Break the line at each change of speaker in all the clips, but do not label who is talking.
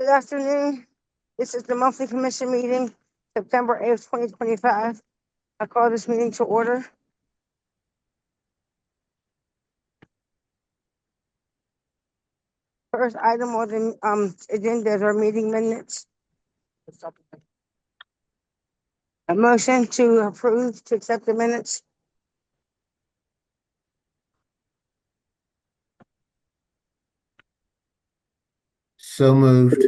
Good afternoon. This is the monthly commission meeting, September 8th, 2025. I call this meeting to order. First item on the agenda is our meeting minutes. A motion to approve to accept the minutes.
So moved.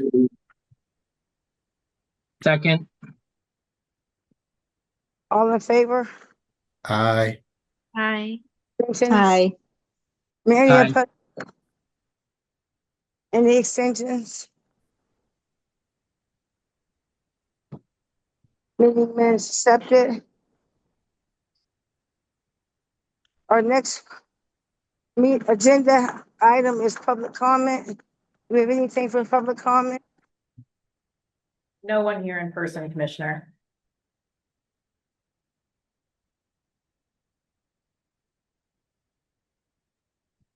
Second.
All in favor?
Aye.
Aye.
Abstentions?
Aye.
Mary,
Aye.
any extensions? Meeting minutes accepted. Our next agenda item is public comment. Do we have anything for public comment?
No one here in person, Commissioner.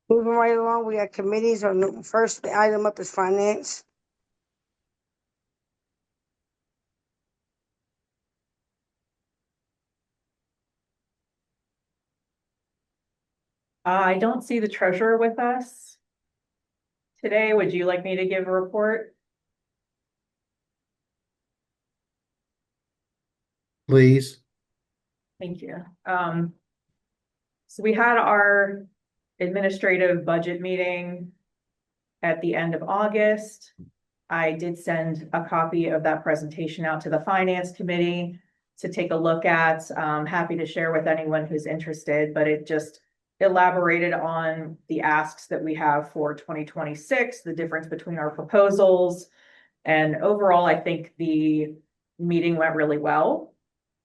Moving right along, we got committees. Our first item up is finance.
I don't see the treasurer with us today. Would you like me to give a report?
Please.
Thank you. So we had our administrative budget meeting at the end of August. I did send a copy of that presentation out to the finance committee to take a look at. Happy to share with anyone who's interested, but it just elaborated on the asks that we have for 2026, the difference between our proposals. And overall, I think the meeting went really well.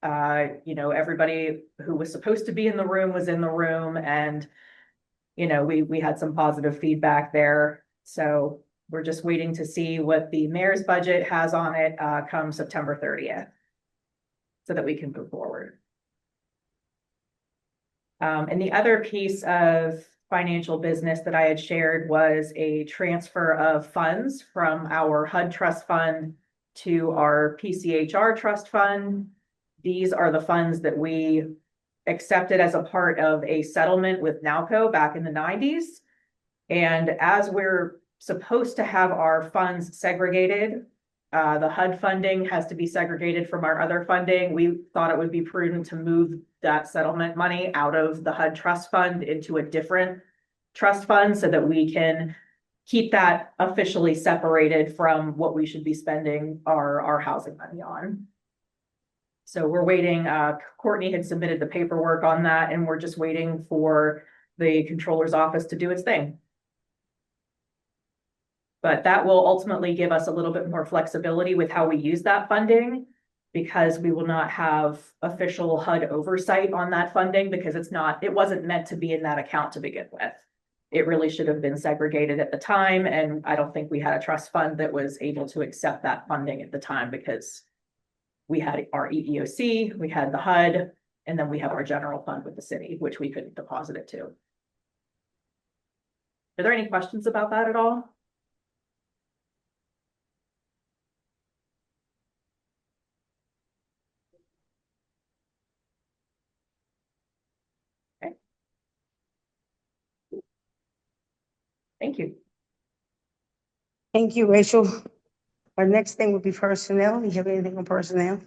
Everybody who was supposed to be in the room was in the room, and we had some positive feedback there. So we're just waiting to see what the mayor's budget has on it come September 30th so that we can move forward. And the other piece of financial business that I had shared was a transfer of funds from our HUD trust fund to our PCHR trust fund. These are the funds that we accepted as a part of a settlement with NALCO back in the 90s. And as we're supposed to have our funds segregated, the HUD funding has to be segregated from our other funding. We thought it would be prudent to move that settlement money out of the HUD trust fund into a different trust fund so that we can keep that officially separated from what we should be spending our housing money on. So we're waiting. Courtney had submitted the paperwork on that, and we're just waiting for the controller's office to do its thing. But that will ultimately give us a little bit more flexibility with how we use that funding, because we will not have official HUD oversight on that funding, because it wasn't meant to be in that account to begin with. It really should have been segregated at the time, and I don't think we had a trust fund that was able to accept that funding at the time, because we had our EEOC, we had the HUD, and then we have our general fund with the city, which we couldn't deposit it to. Are there any questions about that at all? Okay. Thank you.
Thank you, Rachel. Our next thing would be personnel. Do you have anything on personnel?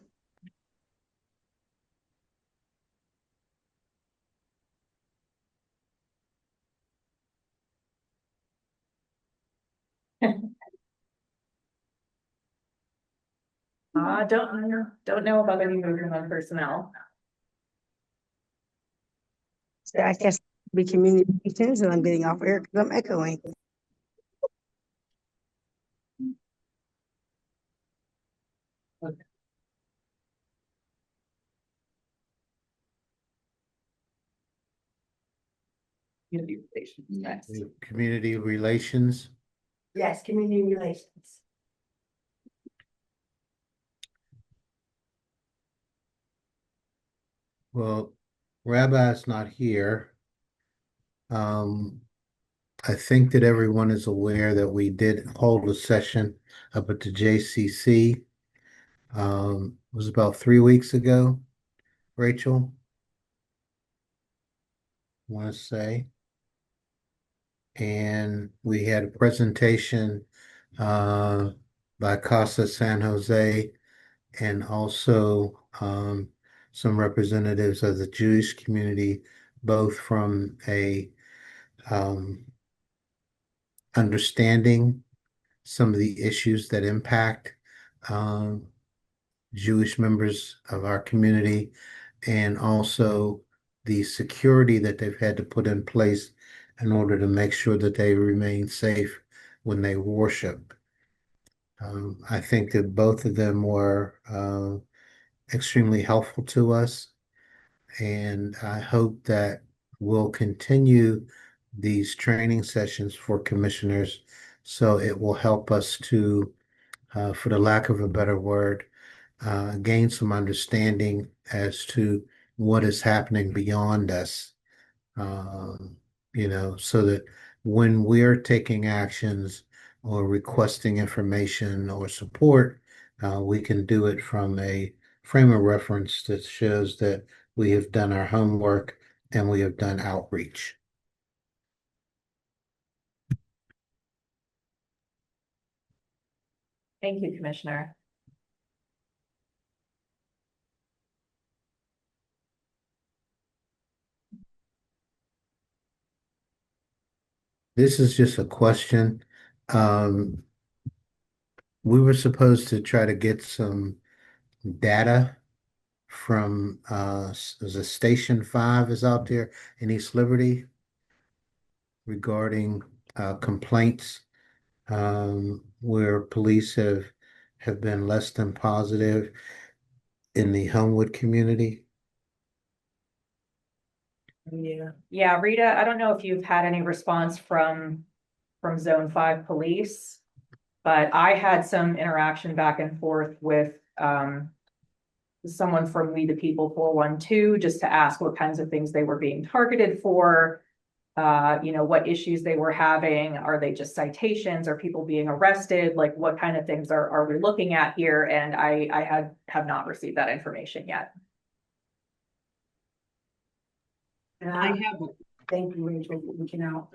Don't know about any movement on personnel.
So I guess it'll be communications, and I'm getting off air because I'm echoing.
Okay. Community relations. Nice.
Community relations.
Yes, community relations.
Well, Rabbi's not here. I think that everyone is aware that we did hold a session up at the JCC. It was about 3 weeks ago, Rachel, I want to say. And we had a presentation by Casa San Jose and also some representatives of the Jewish community, both from a um, understanding some of the issues that impact um, Jewish members of our community and also the security that they've had to put in place in order to make sure that they remain safe when they worship. I think that both of them were extremely helpful to us, and I hope that we'll continue these training sessions for commissioners so it will help us to, for the lack of a better word, gain some understanding as to what is happening beyond us. Um, so that when we're taking actions or requesting information or support, we can do it from a frame of reference that shows that we have done our homework and we have done outreach.
Thank you, Commissioner.
This is just a question. Um, we were supposed to try to get some data from there's a Station 5 is out there in East Liberty regarding complaints where police have been less than positive in the Homewood community.
Yeah, Rita, I don't know if you've had any response from Zone 5 Police, but I had some interaction back and forth with someone from We the People 412 just to ask what kinds of things they were being targeted for. What issues they were having. Are they just citations? Are people being arrested? Like, what kind of things are we looking at here? And I have not received that information yet.
And I have, thank you, Rachel, for reaching out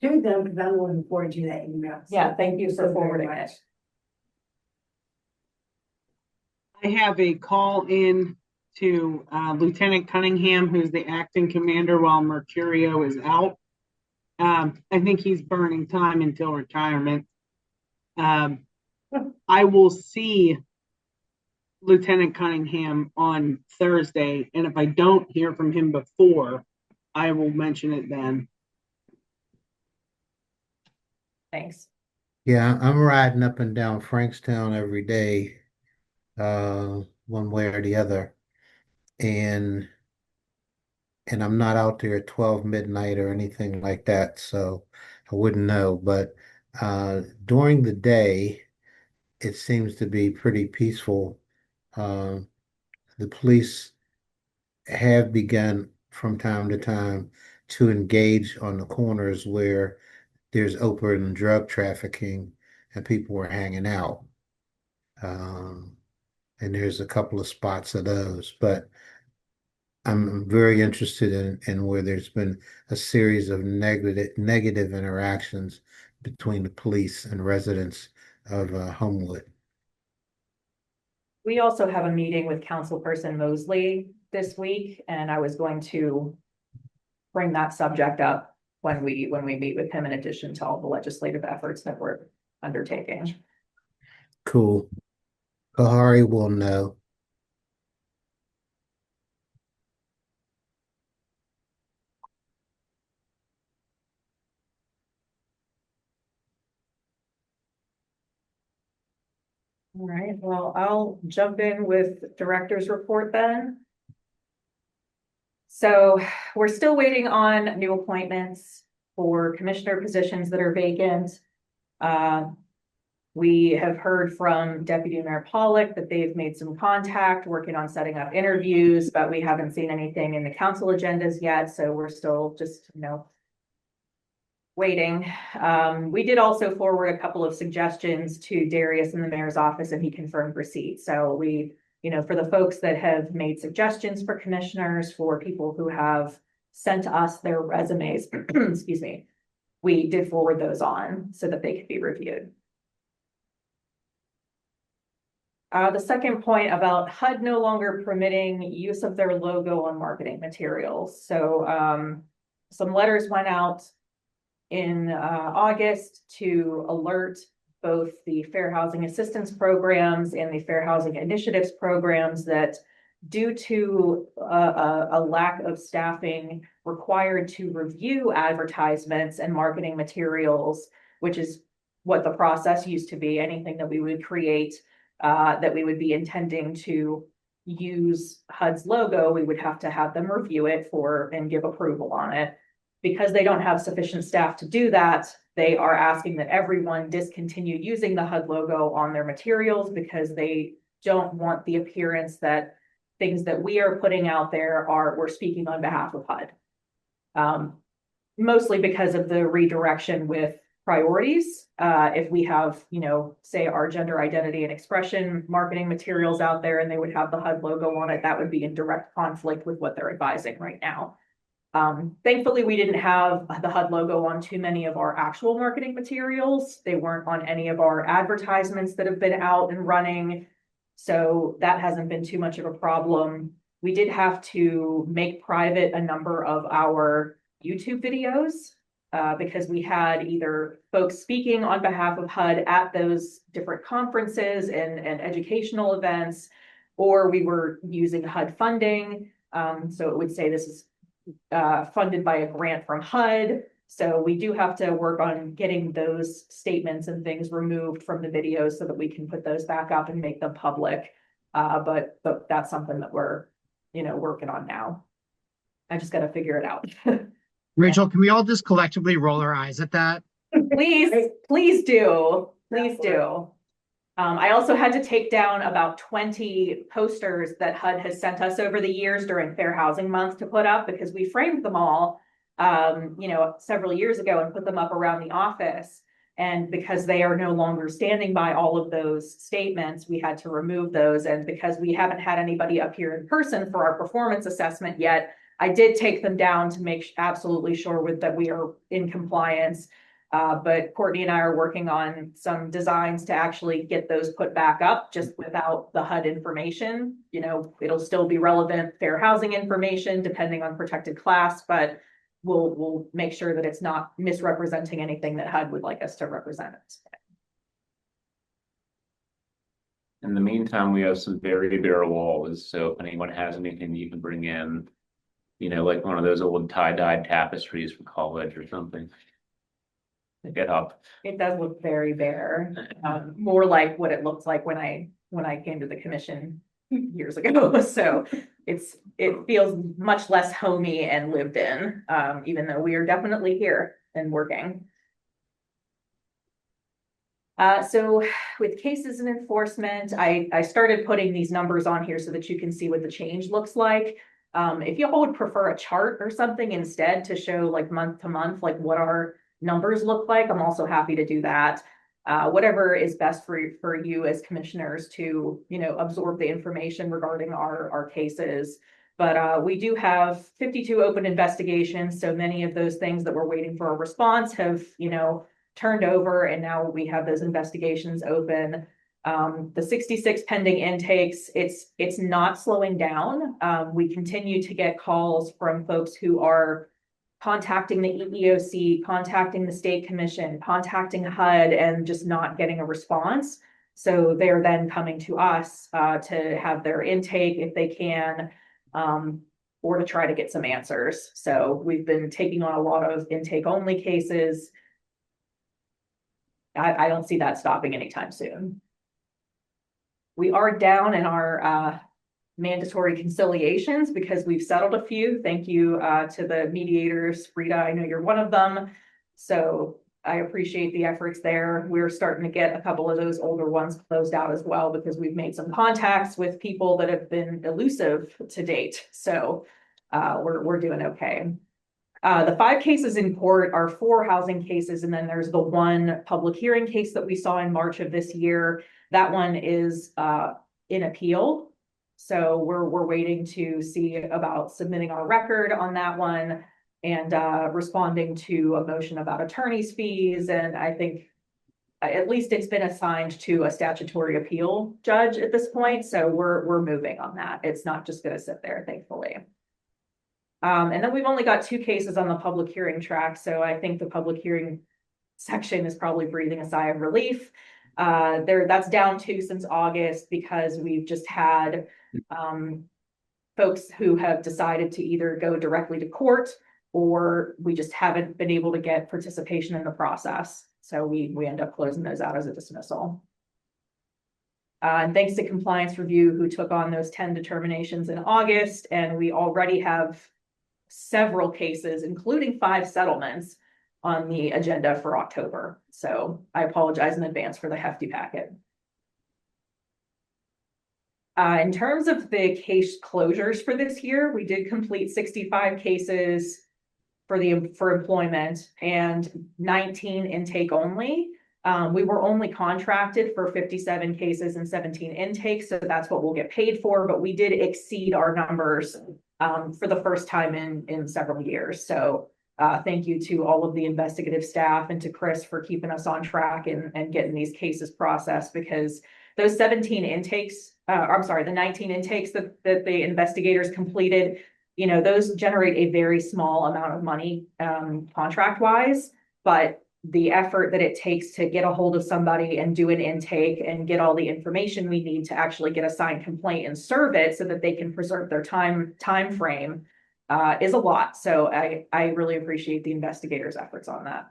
to them because I'm looking forward to that email. So
Yeah, thank you
so
for
very
forwarding
much.
it.
I have a call in to Lieutenant Cunningham, who's the acting commander while Mercurio is out. I think he's burning time until retirement. I will see Lieutenant Cunningham on Thursday, and if I don't hear from him before, I will mention it then.
Thanks.
Yeah, I'm riding up and down Frankstown every day, one way or the other. And I'm not out there at 12 midnight or anything like that, so I wouldn't know. But during the day, it seems to be pretty peaceful. Uh, the police have begun from time to time to engage on the corners where there's open drug trafficking and people were hanging out. Um, and there's a couple of spots of those, but I'm very interested in where there's been a series of negative interactions between the police and residents of Homewood.
We also have a meeting with Councilperson Mosley this week, and I was going to bring that subject up when we meet with him in addition to all the legislative efforts that we're undertaking.
Cool. Kahari will know.
All right, well, I'll jump in with director's report then. So we're still waiting on new appointments for commissioner positions that are vacant. We have heard from Deputy Mayor Pollock that they've made some contact, working on setting up interviews, but we haven't seen anything in the council agendas yet, so we're still just, waiting. We did also forward a couple of suggestions to Darius in the mayor's office, and he confirmed receipt. So we, for the folks that have made suggestions for commissioners, for people who have sent us their resumes, excuse me, we did forward those on so that they could be reviewed. The second point about HUD no longer permitting use of their logo on marketing materials. So some letters went out in August to alert both the Fair Housing Assistance Programs and the Fair Housing Initiatives Programs that due to a lack of staffing required to review advertisements and marketing materials, which is what the process used to be, anything that we would create that we would be intending to use HUD's logo, we would have to have them review it and give approval on it. Because they don't have sufficient staff to do that, they are asking that everyone discontinue using the HUD logo on their materials because they don't want the appearance that things that we are putting out there we're speaking on behalf of HUD. Mostly because of the redirection with priorities. If we have, say our gender identity and expression marketing materials out there and they would have the HUD logo on it, that would be in direct conflict with what they're advising right now. Thankfully, we didn't have the HUD logo on too many of our actual marketing materials. They weren't on any of our advertisements that have been out and running. So that hasn't been too much of a problem. We did have to make private a number of our YouTube videos because we had either folks speaking on behalf of HUD at those different conferences and educational events, or we were using HUD funding. So it would say this is funded by a grant from HUD. So we do have to work on getting those statements and things removed from the videos so that we can put those back up and make them public. But that's something that we're, working on now. I just got to figure it out.
Rachel, can we all just collectively roll our eyes at that?
Please do. Please do. I also had to take down about 20 posters that HUD has sent us over the years during Fair Housing Month to put up because we framed them all, several years ago and put them up around the office. And because they are no longer standing by all of those statements, we had to remove those. And because we haven't had anybody up here in person for our performance assessment yet, I did take them down to make absolutely sure that we are in compliance. But Courtney and I are working on some designs to actually get those put back up just without the HUD information. It'll still be relevant fair housing information depending on protected class, but we'll make sure that it's not misrepresenting anything that HUD would like us to represent.
In the meantime, we have some very bare walls, so if anyone has anything you can bring in, like one of those old tie-dyed tapestries from college or something. Pick it up.
It does look very bare, more like what it looks like when I came to the commission years ago. So it feels much less homey and lived in, even though we are definitely here and working. So with cases and enforcement, I started putting these numbers on here so that you can see what the change looks like. If you all would prefer a chart or something instead to show like month to month, like what our numbers look like, I'm also happy to do that. Whatever is best for you as commissioners to, absorb the information regarding our cases. But we do have 52 open investigations. So many of those things that we're waiting for a response have, turned over, and now we have those investigations open. The 66 pending intakes, it's not slowing down. We continue to get calls from folks who are contacting the EEOC, contacting the state commission, contacting HUD, and just not getting a response. So they're then coming to us to have their intake if they can, or to try to get some answers. So we've been taking on a lot of intake only cases. I don't see that stopping anytime soon. We are down in our mandatory conciliations because we've settled a few. Thank you to the mediators. Rita, I know you're one of them. So I appreciate the efforts there. We're starting to get a couple of those older ones closed out as well because we've made some contacts with people that have been elusive to date. So we're doing okay. The 5 cases in court are 4 housing cases, and then there's the 1 public hearing case that we saw in March of this year. That one is in appeal. So we're waiting to see about submitting our record on that one and responding to a motion about attorney's fees. And I think at least it's been assigned to a statutory appeal judge at this point. So we're moving on that. It's not just going to sit there, thankfully. And then we've only got 2 cases on the public hearing track. So I think the public hearing section is probably breathing a sigh of relief. That's down 2 since August because we've just had folks who have decided to either go directly to court or we just haven't been able to get participation in the process. So we end up closing those out as a dismissal. And thanks to Compliance Review, who took on those 10 determinations in August, and we already have several cases, including 5 settlements on the agenda for October. So I apologize in advance for the hefty packet. In terms of the case closures for this year, we did complete 65 cases for employment and 19 intake only. We were only contracted for 57 cases and 17 intakes, so that's what we'll get paid for, but we did exceed our numbers for the first time in several years. So thank you to all of the investigative staff and to Chris for keeping us on track and getting these cases processed, because those 17 intakes, the 19 intakes that the investigators completed, you know, those generate a very small amount of money contract wise, but the effort that it takes to get a hold of somebody and do an intake and get all the information we need to actually get a signed complaint and serve it so that they can preserve their time frame is a lot. So I really appreciate the investigators' efforts on that.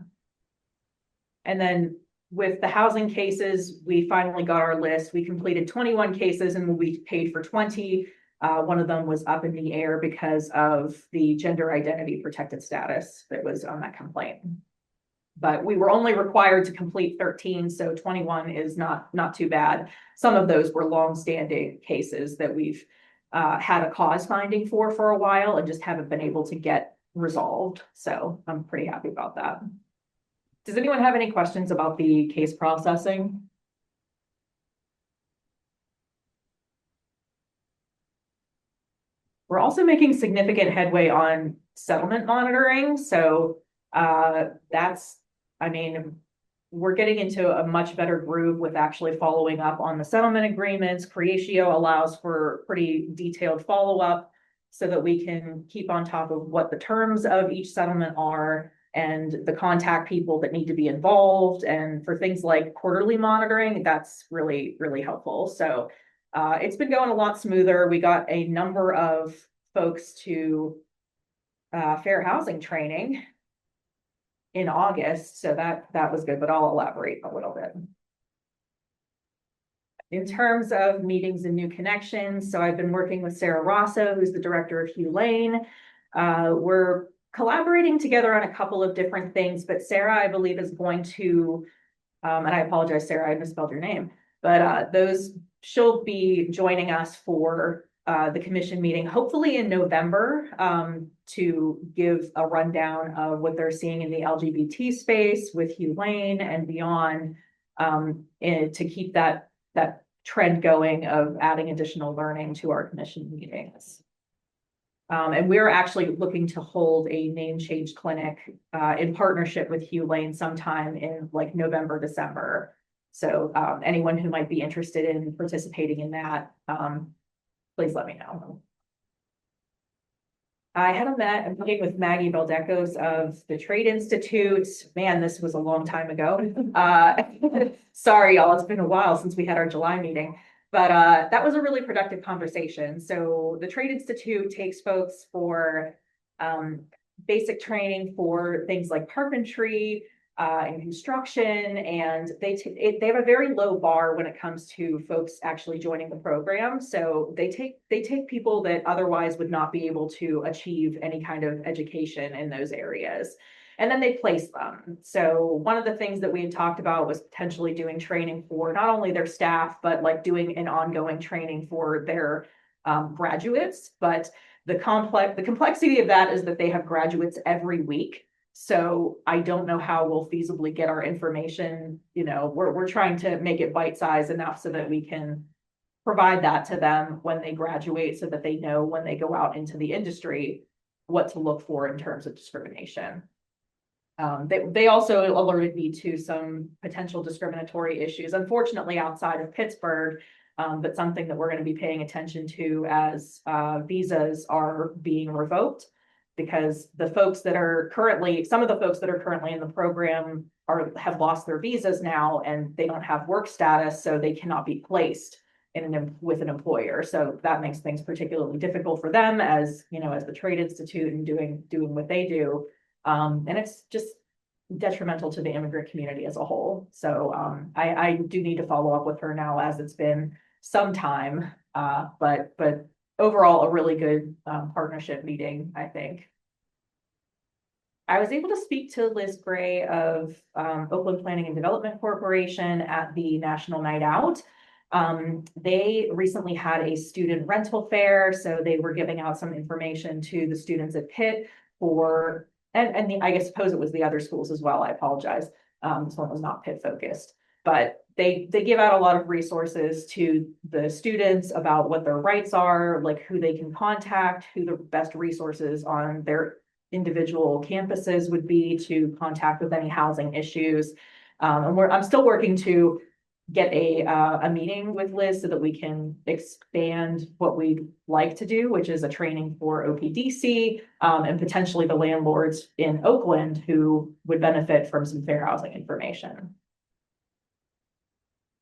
And then with the housing cases, we finally got our list. We completed 21 cases and we paid for 20. One of them was up in the air because of the gender identity protected status that was on that complaint. But we were only required to complete 13, so 21 is not too bad. Some of those were long-standing cases that we've had a cause finding for a while and just haven't been able to get resolved. So I'm pretty happy about that. Does anyone have any questions about the case processing? We're also making significant headway on settlement monitoring. So we're getting into a much better groove with actually following up on the settlement agreements. Creatio allows for pretty detailed follow-up so that we can keep on top of what the terms of each settlement are and the contact people that need to be involved. And for things like quarterly monitoring, that's really, really helpful. So it's been going a lot smoother. We got a number of folks to fair housing training in August, so that was good, but I'll elaborate a little bit. In terms of meetings and new connections, so I've been working with Sarah Rosso, who's the director of Hugh Lane. We're collaborating together on a couple of different things, but Sarah, I believe, is going to, and I apologize, Sarah, I misspelled your name, but she'll be joining us for the commission meeting, hopefully in November, to give a rundown of what they're seeing in the LGBT space with Hugh Lane and beyond, and to keep that trend going of adding additional learning to our commission meetings. And we're actually looking to hold a name change clinic in partnership with Hugh Lane sometime in like November, December. So anyone who might be interested in participating in that, please let me know. I had a meeting with Maggie Beldekos of the Trade Institute. Man, this was a long time ago. Sorry, y'all, it's been a while since we had our July meeting, but that was a really productive conversation. So the Trade Institute takes folks for basic training for things like carpentry, in construction, and they have a very low bar when it comes to folks actually joining the program. So they take people that otherwise would not be able to achieve any kind of education in those areas, and then they place them. So one of the things that we had talked about was potentially doing training for not only their staff, but like doing an ongoing training for their graduates. But The complexity of that is that they have graduates every week. So I don't know how we'll feasibly get our information, we're trying to make it bite-sized enough so that we can provide that to them when they graduate so that they know when they go out into the industry what to look for in terms of discrimination. They also alerted me to some potential discriminatory issues, unfortunately outside of Pittsburgh, but something that we're going to be paying attention to as visas are being revoked, because some of the folks that are currently in the program have lost their visas now, and they don't have work status, so they cannot be placed with an employer. So that makes things particularly difficult for them as the trade institute and doing what they do. And it's just detrimental to the immigrant community as a whole. So I do need to follow up with her now, as it's been some time. But overall, a really good partnership meeting, I think. I was able to speak to Liz Gray of Oakland Planning and Development Corporation at the National Night Out. They recently had a student rental fair, so they were giving out some information to the students at Pitt I suppose it was the other schools as well. I apologize. This one was not Pitt focused, but they give out a lot of resources to the students about what their rights are, like who they can contact, who the best resources on their individual campuses would be to contact with any housing issues. I'm still working to get a meeting with Liz so that we can expand what we'd like to do, which is a training for OPDC and potentially the landlords in Oakland who would benefit from some fair housing information.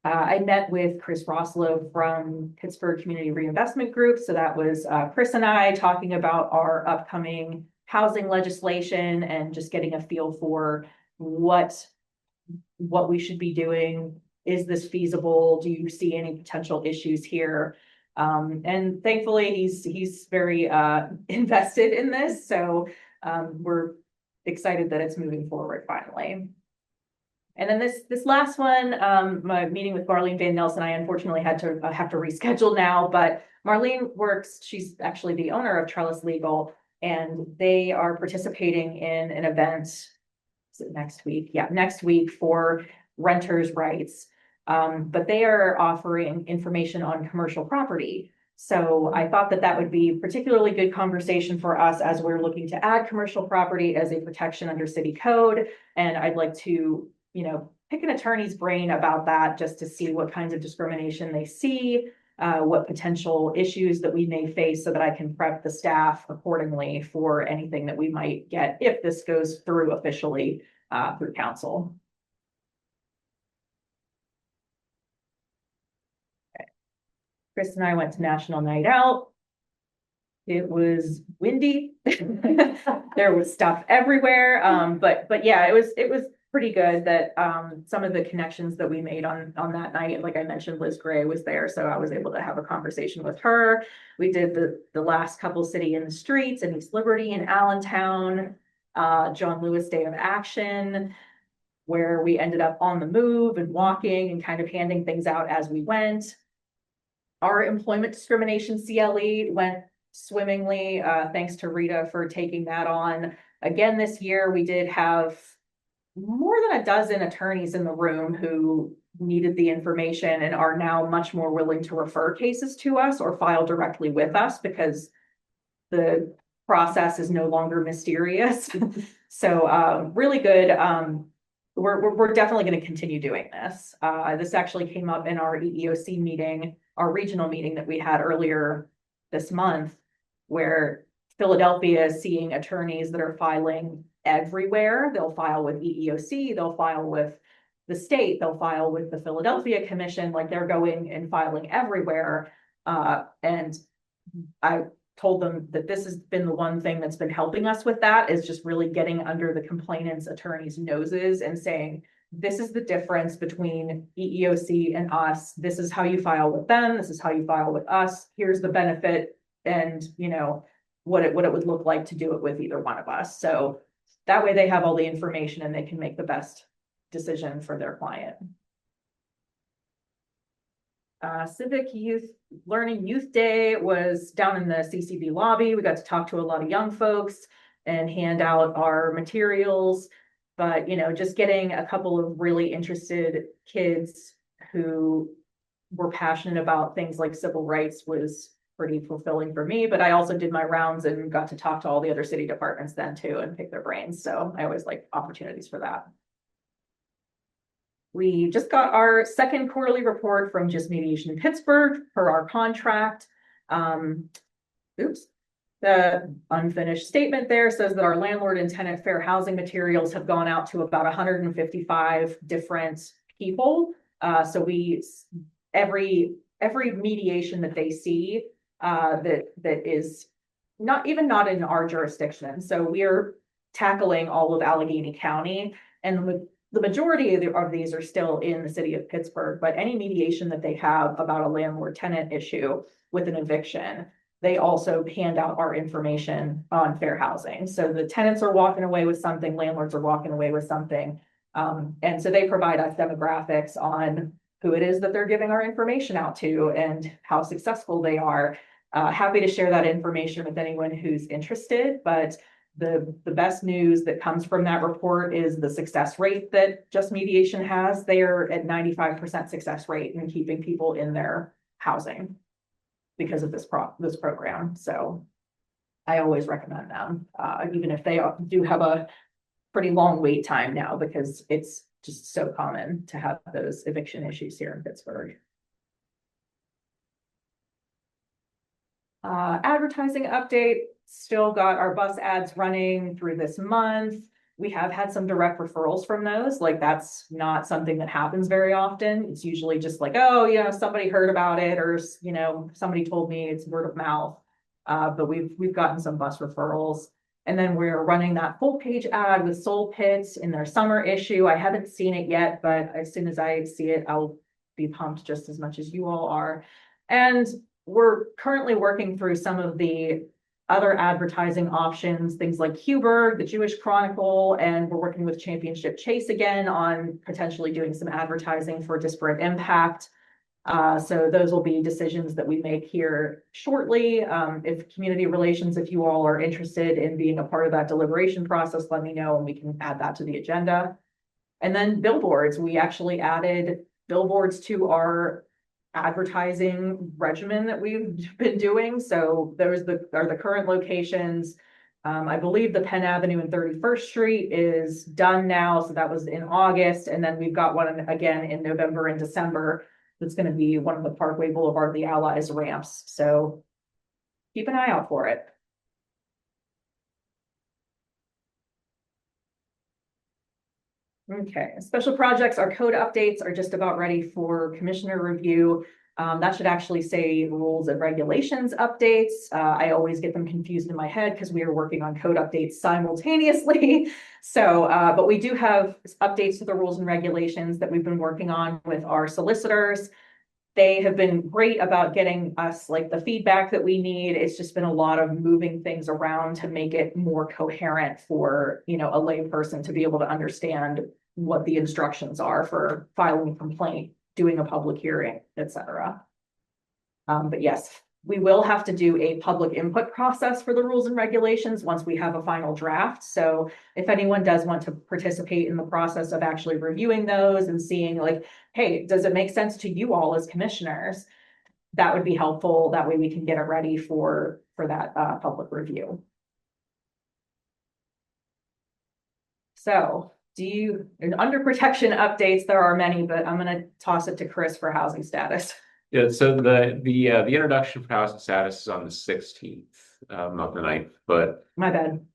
I met with Chris Rosslow from Pittsburgh Community Reinvestment Group. So that was Chris and I talking about our upcoming housing legislation and just getting a feel for what we should be doing. Is this feasible? Do you see any potential issues here? And thankfully, he's very invested in this. So we're excited that it's moving forward finally. And then this last one, my meeting with Marlene Van Nelson, I unfortunately have to reschedule now, but Marlene she's actually the owner of Trellis Legal, and they are participating in an event, is it next week? Yeah, next week for renters' rights. But they are offering information on commercial property. So I thought that would be particularly good conversation for us as we're looking to add commercial property as a protection under city code. And I'd like to, pick an attorney's brain about that just to see what kinds of discrimination they see, what potential issues that we may face so that I can prep the staff accordingly for anything that we might get if this goes through officially through council. Chris and I went to National Night Out. It was windy. There was stuff everywhere. But yeah, it was pretty good that some of the connections that we made on that night, like I mentioned, Liz Gray was there, so I was able to have a conversation with her. We did the last couple City in the Streets in East Liberty and Allentown, John Lewis Day of Action, where we ended up on the move and walking and kind of handing things out as we went. Our employment discrimination CLE went swimmingly, thanks to Rita for taking that on. Again, this year we did have more than a dozen attorneys in the room who needed the information and are now much more willing to refer cases to us or file directly with us because the process is no longer mysterious. So really good. We're definitely going to continue doing this. This actually came up in our EEOC meeting, our regional meeting that we had earlier this month, where Philadelphia is seeing attorneys that are filing everywhere. They'll file with EEOC, they'll file with the state, they'll file with the Philadelphia Commission, like they're going and filing everywhere. And I told them that this has been the one thing that's been helping us with that, is just really getting under the complainant's attorney's noses and saying, this is the difference between EEOC and us. This is how you file with them. This is how you file with us. Here's the benefit and, what it would look like to do it with either one of us. So that way they have all the information and they can make the best decision for their client. Civic Youth Learning Youth Day was down in the CCB lobby. We got to talk to a lot of young folks and hand out our materials. But, just getting a couple of really interested kids who were passionate about things like civil rights was pretty fulfilling for me. But I also did my rounds and got to talk to all the other city departments then too and pick their brains. So I always like opportunities for that. We just got our second quarterly report from Just Mediation in Pittsburgh for our contract. The unfinished statement there says that our landlord and tenant fair housing materials have gone out to about 155 different people. So every mediation that they see that is not in our jurisdiction. So we are tackling all of Allegheny County, and the majority of these are still in the city of Pittsburgh, but any mediation that they have about a landlord-tenant issue with an eviction, they also hand out our information on fair housing. So the tenants are walking away with something, landlords are walking away with something. And so they provide us demographics on who it is that they're giving our information out to and how successful they are. Happy to share that information with anyone who's interested, but the best news that comes from that report is the success rate that Just Mediation has. They are at 95% success rate in keeping people in their housing because of this program. So I always recommend them, even if they do have a pretty long wait time now, because it's just so common to have those eviction issues here in Pittsburgh. Advertising update, still got our bus ads running through this month. We have had some direct referrals from those. Like, that's not something that happens very often. It's usually just like, oh, somebody heard about it, or, somebody told me, it's word of mouth. But we've gotten some bus referrals. And then we're running that full page ad with Soul Pits in their summer issue. I haven't seen it yet, but as soon as I see it, I'll be pumped just as much as you all are. And we're currently working through some of the other advertising options, things like Huber, the Jewish Chronicle, and we're working with Championship Chase again on potentially doing some advertising for Disparate Impact. So those will be decisions that we make here shortly. If community relations, if you all are interested in being a part of that deliberation process, let me know and we can add that to the agenda. And then billboards, we actually added billboards to our advertising regimen that we've been doing. So those are the current locations. I believe the Penn Avenue and 31st Street is done now. So that was in August. And then we've got one again in November and December. That's going to be one of the Parkway Boulevard, the Allies ramps. So keep an eye out for it. Okay, special projects, our code updates are just about ready for commissioner review. That should actually say rules and regulations updates. I always get them confused in my head because we are working on code updates simultaneously. So, but we do have updates to the rules and regulations that we've been working on with our solicitors. They have been great about getting us like the feedback that we need. It's just been a lot of moving things around to make it more coherent for, a lay person to be able to understand what the instructions are for filing a complaint, doing a public hearing, etc. But yes, we will have to do a public input process for the rules and regulations once we have a final draft. So if anyone does want to participate in the process of actually reviewing those and seeing like, hey, does it make sense to you all as commissioners? That would be helpful. That way we can get it ready for that public review. So under protection updates, there are many, but I'm going to toss it to Chris for housing status.
Yeah, so the introduction for housing status is on the 16th, not the 9th, but
My bad.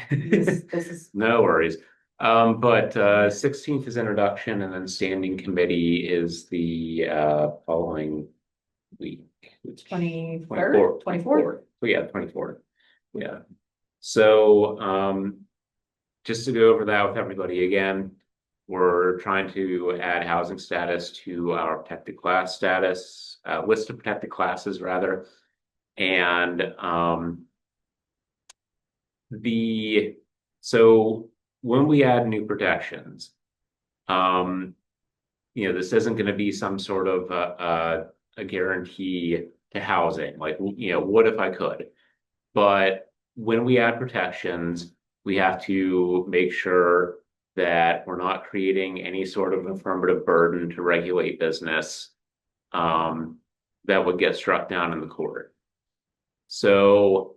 This is
no worries. But 16th is introduction, and then standing committee is the following week.
24th.
24th. So yeah, 24th. Yeah. So just to go over that with everybody again, we're trying to add housing status to our protected class status, list of protected classes rather. And so when we add new protections, this isn't going to be some sort of a guarantee to housing. Like, what if I could? But when we add protections, we have to make sure that we're not creating any sort of affirmative burden to regulate business that would get struck down in the court. So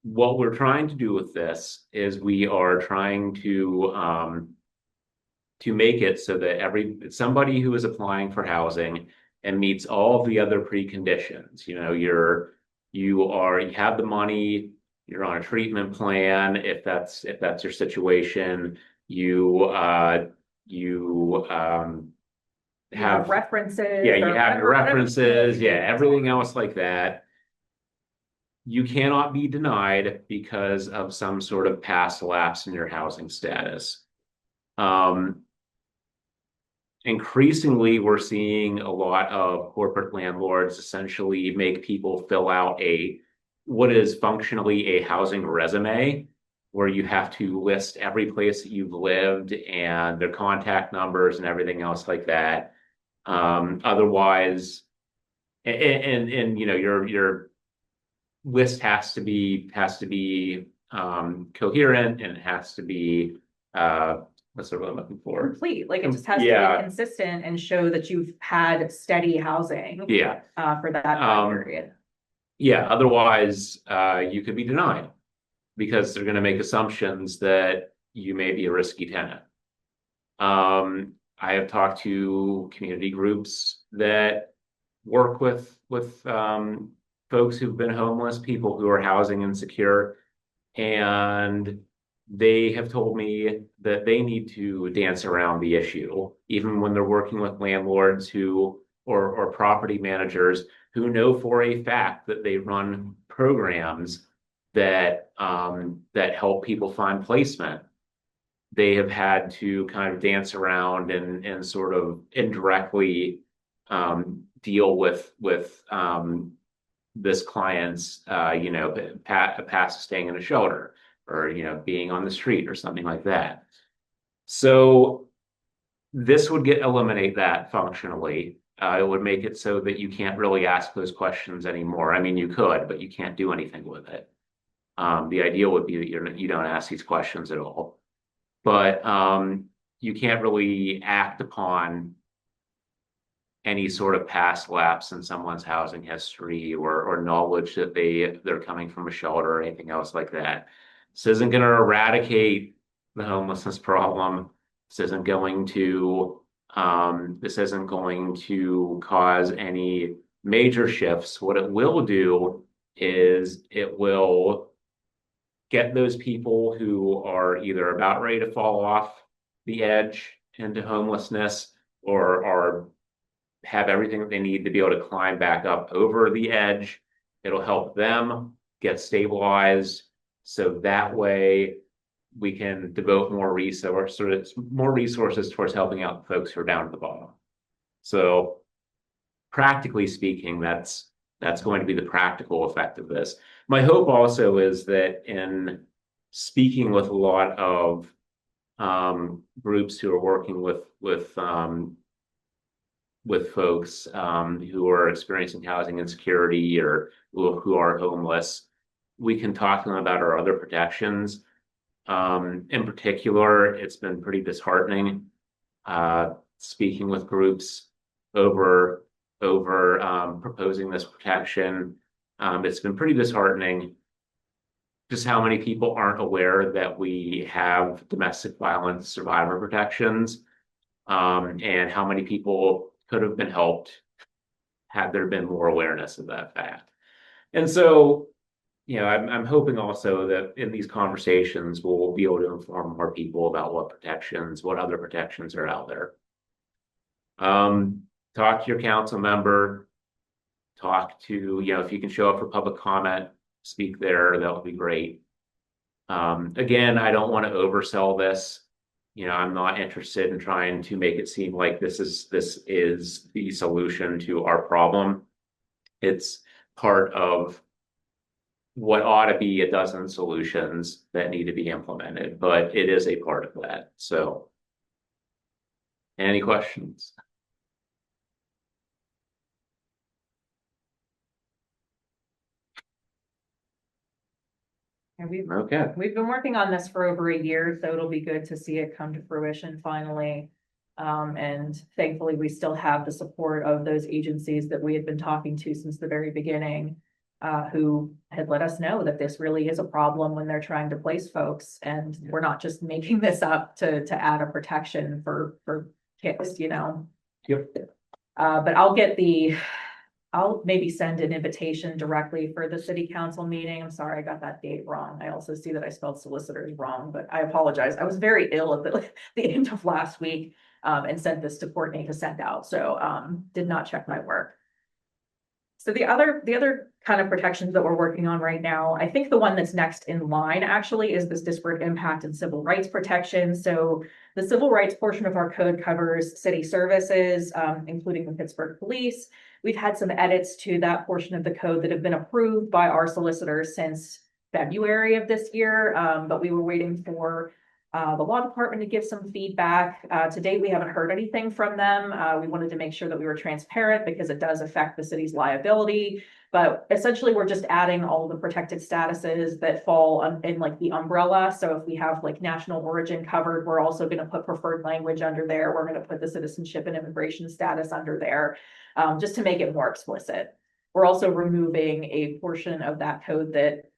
what we're trying to do with this is we are trying to make it so that somebody who is applying for housing and meets all of the other preconditions, you have the money, you're on a treatment plan, if that's your situation, you have
references.
yeah, you
or
have your
whatever-
references, yeah, everything else like that. You cannot be denied because of some sort of past lapse in your housing status. Increasingly, we're seeing a lot of corporate landlords essentially make people fill out what is functionally a housing resume, where you have to list every place that you've lived and their contact numbers and everything else like that. Otherwise, and your list has to be coherent, and it has to be what's the word I'm looking for?
Complete, like it just has to
Yeah.
be consistent and show that you've had steady housing.
Yeah.
For that time period.
Yeah, otherwise, you could be denied because they're going to make assumptions that you may be a risky tenant. I have talked to community groups that work with folks who've been homeless, people who are housing insecure, and they have told me that they need to dance around the issue, even when they're working with landlords or property managers who know for a fact that they run programs that help people find placement. They have had to kind of dance around and sort of indirectly deal with this client's past staying in a shelter, or being on the street or something like that. So this would eliminate that functionally. It would make it so that you can't really ask those questions anymore. I mean, you could, but you can't do anything with it. The ideal would be that you don't ask these questions at all. But you can't really act upon any sort of past lapse in someone's housing history or knowledge that they're coming from a shelter or anything else like that. This isn't going to eradicate the homelessness problem. This isn't going to cause any major shifts. What it will do is it will get those people who are either about ready to fall off the edge into homelessness or have everything that they need to be able to climb back up over the edge. It'll help them get stabilized, so that way we can devote more resources towards helping out the folks who are down at the bottom. So practically speaking, that's going to be the practical effect of this. My hope also is that in speaking with a lot of groups who are working with folks who are experiencing housing insecurity or who are homeless, we can talk to them about our other protections. In particular, it's been pretty disheartening speaking with groups over proposing this protection. It's been pretty disheartening just how many people aren't aware that we have domestic violence survivor protections, and how many people could have been helped had there been more awareness of that fact. And so, I'm hoping also that in these conversations, we'll be able to inform more people about what other protections are out there. Talk to your council member, if you can show up for public comment, speak there, that would be great. Again, I don't want to oversell this. I'm not interested in trying to make it seem like this is the solution to our problem. It's part of what ought to be a dozen solutions that need to be implemented, but it is a part of that. So Any questions?
And
Okay.
we've been working on this for over a year, so it'll be good to see it come to fruition finally. And thankfully, we still have the support of those agencies that we had been talking to since the very beginning, who had let us know that this really is a problem when they're trying to place folks, and we're not just making this up to add a protection for kids, you know?
Yep.
But I'll maybe send an invitation directly for the city council meeting. I'm sorry, I got that date wrong. I also see that I spelled solicitors wrong, but I apologize. I was very ill at the end of last week, and sent this to Courtney to send out. So, did not check my work. So the other kind of protections that we're working on right now, I think the one that's next in line actually is this disparate impact and civil rights protection. So the civil rights portion of our code covers city services, including the Pittsburgh Police. We've had some edits to that portion of the code that have been approved by our solicitors since February of this year, but we were waiting for the law department to give some feedback. To date, we haven't heard anything from them. We wanted to make sure that we were transparent because it does affect the city's liability. But essentially, we're just adding all the protected statuses that fall in like the umbrella. So if we have like national origin covered, we're also going to put preferred language under there. We're going to put the citizenship and immigration status under there, just to make it more explicit. We're also removing a portion of that code that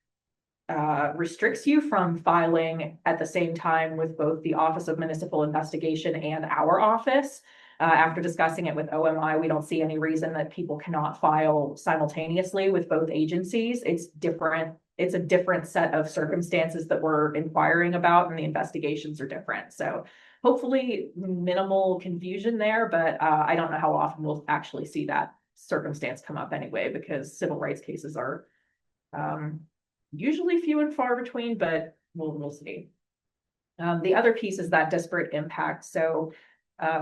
restricts you from filing at the same time with both the Office of Municipal Investigation and our office. After discussing it with OMI, we don't see any reason that people cannot file simultaneously with both agencies. It's different. It's a different set of circumstances that we're inquiring about, and the investigations are different. So hopefully minimal confusion there, but I don't know how often we'll actually see that circumstance come up anyway, because civil rights cases are usually few and far between, but we'll see. The other piece is that disparate impact. So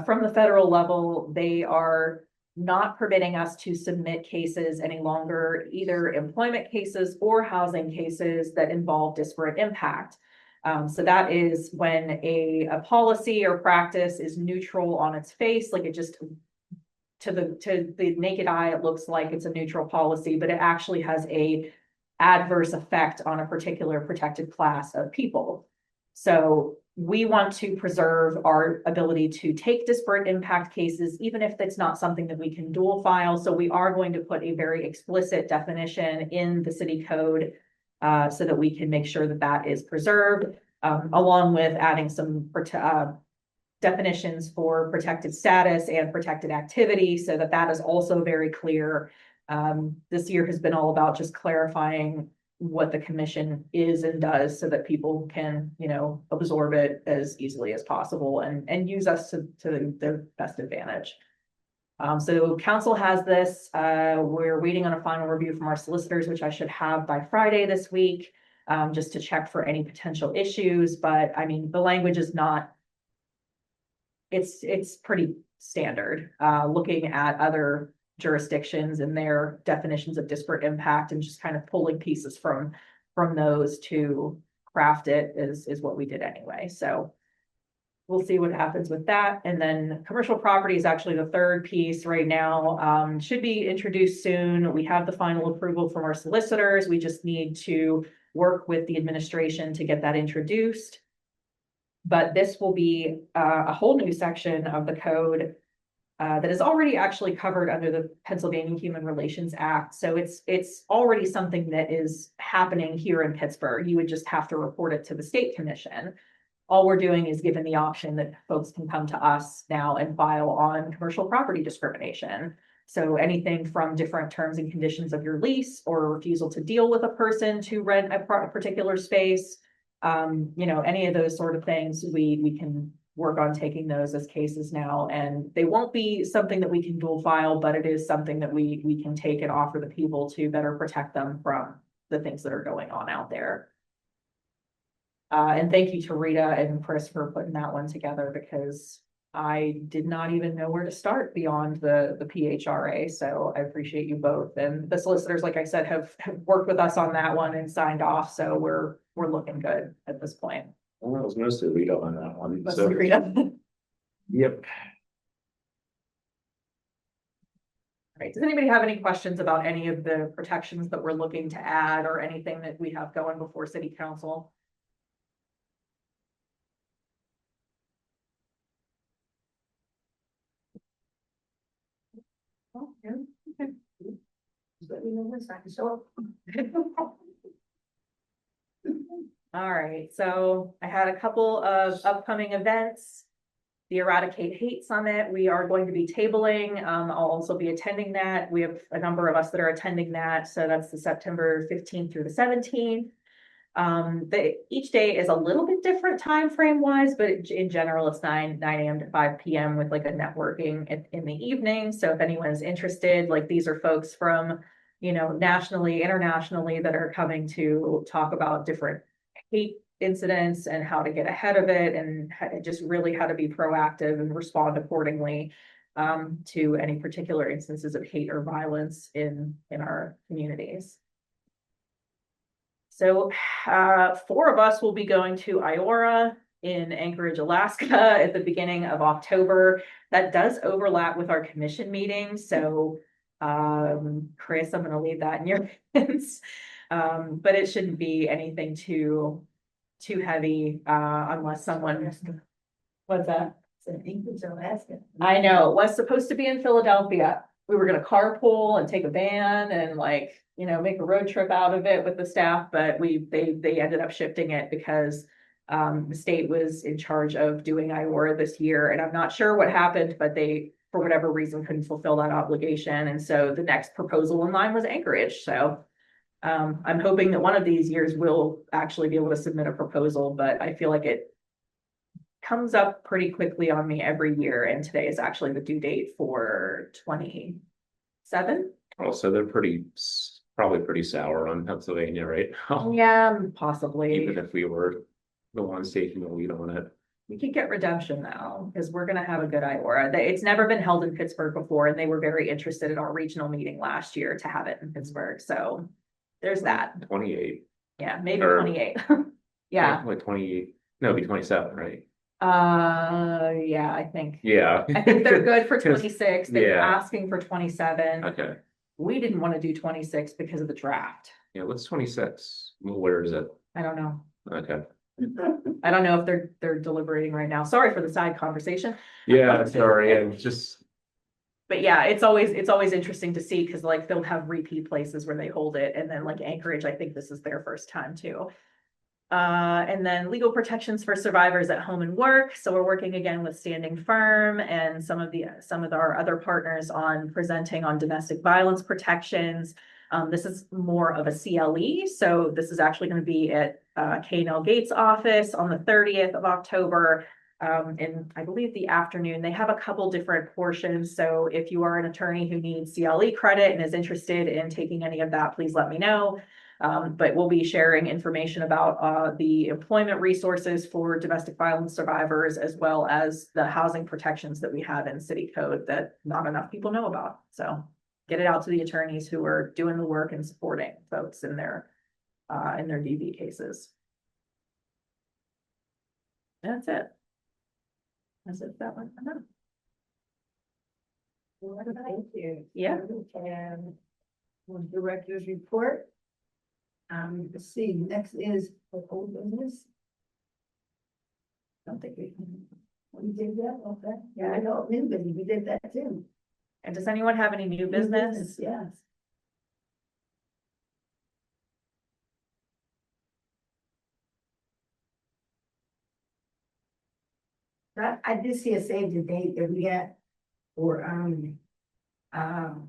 from the federal level, they are not permitting us to submit cases any longer, either employment cases or housing cases that involve disparate impact. So that is when a policy or practice is neutral on its face, like it just to the naked eye, it looks like it's a neutral policy, but it actually has a adverse effect on a particular protected class of people. So we want to preserve our ability to take disparate impact cases, even if that's not something that we can dual file. So we are going to put a very explicit definition in the city code, so that we can make sure that that is preserved, along with adding some definitions for protected status and protected activity, so that that is also very clear. This year has been all about just clarifying what the commission is and does, so that people can, you know, absorb it as easily as possible and use us to their best advantage. So council has this. We're waiting on a final review from our solicitors, which I should have by Friday this week, just to check for any potential issues. But I mean, the language is not. It's pretty standard. Looking at other jurisdictions and their definitions of disparate impact, and just kind of pulling pieces from those to craft it is what we did anyway. So we'll see what happens with that. And then commercial property is actually the third piece right now. Should be introduced soon. We have the final approval from our solicitors. We just need to work with the administration to get that introduced. But this will be a whole new section of the code that is already actually covered under the Pennsylvania Human Relations Act. So it's already something that is happening here in Pittsburgh. You would just have to report it to the state commission. All we're doing is giving the option that folks can come to us now and file on commercial property discrimination. So anything from different terms and conditions of your lease, or refusal to deal with a person to rent a particular space, you know, any of those sort of things, we can work on taking those as cases now. And they won't be something that we can dual file, but it is something that we can take and offer the people to better protect them from the things that are going on out there. And thank you to Rita and Chris for putting that one together, because I did not even know where to start beyond the PHRA. So I appreciate you both. And the solicitors, like I said, have worked with us on that one and signed off. So we're looking good at this point.
Well, it was mostly Rita on that one.
Let's
So,
Rita.
yep.
right, does anybody have any questions about any of the protections that we're looking to add or anything that we have going before city council? Oh, yeah, okay.
Just let me know when I can show up.
All right, so I had a couple of upcoming events. The Eradicate Hate Summit, we are going to be tabling. I'll also be attending that. We have a number of us that are attending that. So that's the September 15th through the 17th. Each day is a little bit different time frame wise, but in general, it's 9 a.m. to 5 p.m. with like a networking in the evening. So if anyone's interested, like these are folks from, you know, nationally, internationally that are coming to talk about different hate incidents and how to get ahead of it and just really how to be proactive and respond accordingly to any particular instances of hate or violence in our communities. So 4 of us will be going to Iora in Anchorage, Alaska at the beginning of October. That does overlap with our commission meeting. So Chris, I'm going to leave that in your hands. But it shouldn't be anything too heavy unless someone. What's that?
Anchorage, Alaska.
I know, it was supposed to be in Philadelphia. We were gonna carpool and take a van and like, you know, make a road trip out of it with the staff, but they ended up shifting it because the state was in charge of doing IORA this year, and I'm not sure what happened, but they, for whatever reason, couldn't fulfill that obligation. And so the next proposal in line was Anchorage. So I'm hoping that one of these years we'll actually be able to submit a proposal, but I feel like it comes up pretty quickly on me every year. And today is actually the due date for 27.
Also, they're probably pretty sour on Pennsylvania right now.
Yeah, possibly.
Even if we were the ones taking the lead on it.
We could get redemption now because we're going to have a good IORA. It's never been held in Pittsburgh before, and they were very interested in our regional meeting last year to have it in Pittsburgh. So there's that.
28.
Yeah, maybe
Or-
28. Yeah.
Like 28. No, it'd be 27, right?
Yeah, I think.
Yeah.
I think they're good for
'Cause-
26. They're
yeah.
asking for 27.
Okay.
We didn't want to do 26 because of the draft.
Yeah, what's 26? Where is it?
I don't know.
Okay.
I don't know if they're deliberating right now. Sorry for the side conversation.
Yeah, sorry, and just
But yeah, it's always interesting to see because like they'll have repeat places where they hold it. And then like Anchorage, I think this is their first time too. And then legal protections for survivors at home and work. So we're working again with Standing Firm and some of our other partners on presenting on domestic violence protections. This is more of a CLE. So this is actually going to be at K&L Gates office on the 30th of October. In I believe the afternoon. They have a couple different portions. So if you are an attorney who needs CLE credit and is interested in taking any of that, please let me know. But we'll be sharing information about the employment resources for domestic violence survivors, as well as the housing protections that we have in city code that not enough people know about. So get it out to the attorneys who are doing the work and supporting folks in their DV cases. That's it. That's it, that one.
Thank you.
Yeah.
And director's report. Let's see, next is for old business.
Don't think we can.
We did that, okay. Yeah, I know, new business, we did that too.
And does anyone have any new business?
Yes. I did see a save the date that we got for,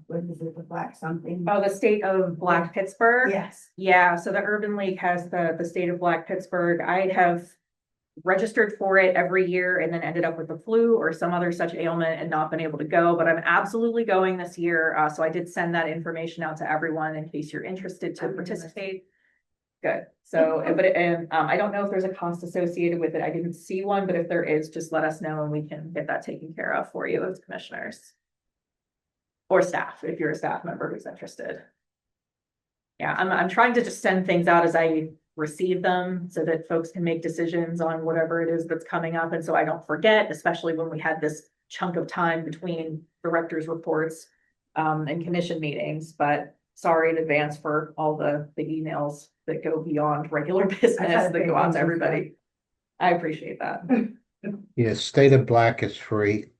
what is it, the Black something?
Oh, the state of Black Pittsburgh?
Yes.
Yeah, so the Urban League has the state of Black Pittsburgh. I have registered for it every year and then ended up with the flu or some other such ailment and not been able to go, but I'm absolutely going this year. So I did send that information out to everyone in case you're interested to participate. Good. So, I don't know if there's a cost associated with it. I didn't see one, but if there is, just let us know and we can get that taken care of for you as commissioners. Or staff, if you're a staff member who's interested. Yeah, I'm trying to just send things out as I receive them so that folks can make decisions on whatever it is that's coming up. And so I don't forget, especially when we had this chunk of time between directors' reports. and commission meetings, but sorry in advance for all the emails that go beyond regular business that go out to everybody. I appreciate that.
Yeah, State of Black is free.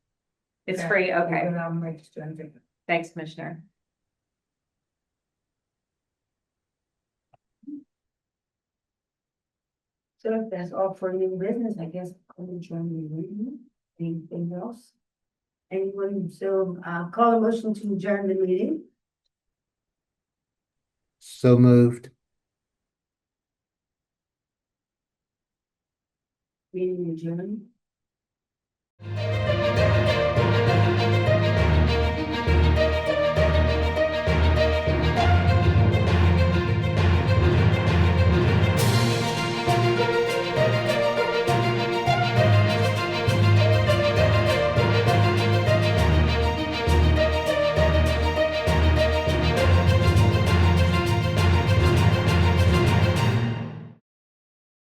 It's free, okay.
And I'm registering.
Thanks, Commissioner.
So if that's all for new business, I guess I'll adjourn the meeting. Anything else? Anyone, so, call a motion to adjourn the meeting.
So moved.
Meeting adjourned.